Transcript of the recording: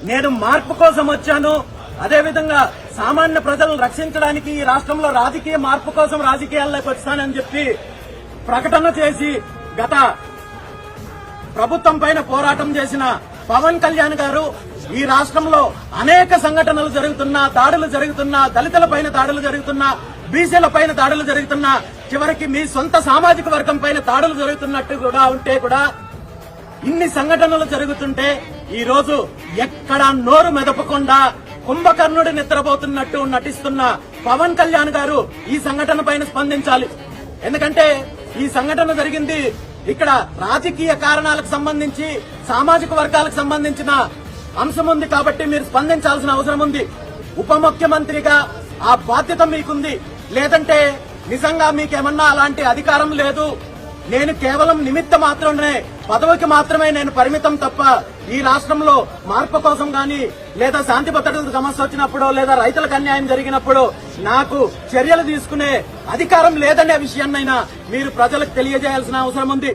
నేను మార్పు కోసం వచ్చాను, అదేవిధంగా సామాన్య ప్రజలను రక్షించడానికి ఈ రాష్ట్రంలో రాజకీయ మార్పు కోసం రాజకీయాల్లోకి వచ్చానని చెప్పి ప్రకటన చేసి గత ప్రభుత్వం పైన పోరాటం చేసిన పవన్ కళ్యాణ్ గారు ఈ రాష్ట్రంలో అనేక సంఘటనలు జరుగుతున్నా, దాడులు జరుగుతున్నా, దళితుల పైన దాడులు జరుగుతున్నా, బీసీల పైన దాడులు జరుగుతున్నా, చివరికి మీ సొంత సామాజిక వర్గం పైన దాడులు జరుగుతున్నట్టు కూడా ఉంటే కూడా ఇన్ని సంఘటనలు జరుగుతుంటే ఈ రోజు ఎక్కడా నోరు మెదపకుండా కుంభకర్ణుడు నిద్రపోతున్నట్టు నటిస్తున్న పవన్ కళ్యాణ్ గారు ఈ సంఘటన పైన స్పందించాలి. ఎందుకంటే ఈ సంఘటన జరిగింది ఇక్కడ రాజకీయ కారణాలకు సంబంధించి, సామాజిక వర్గాలకు సంబంధించిన అంశం ఉంది కాబట్టి మీరు స్పందించాల్సిన అవసరం ఉంది. ఉప ముఖ్యమంత్రిగా ఆ బాధ్యత మీకుంది. లేదంటే నిజంగా మీకేమన్నా అలాంటి అధికారం లేదు, నేను కేవలం నిమిత్త మాత్రమే, పదవికి మాత్రమే నేను పరిమితం తప్ప ఈ రాష్ట్రంలో మార్పు కోసం గాని, లేదా శాంతి భద్రతల సమస్య వచ్చినప్పుడు, లేదా రైతులకు అన్యాయం జరిగినప్పుడు నాకు చర్యలు తీసుకునే అధికారం లేదనే విషయాన్నైనా మీరు ప్రజలకు తెలియజేయాల్సిన అవసరం ఉంది.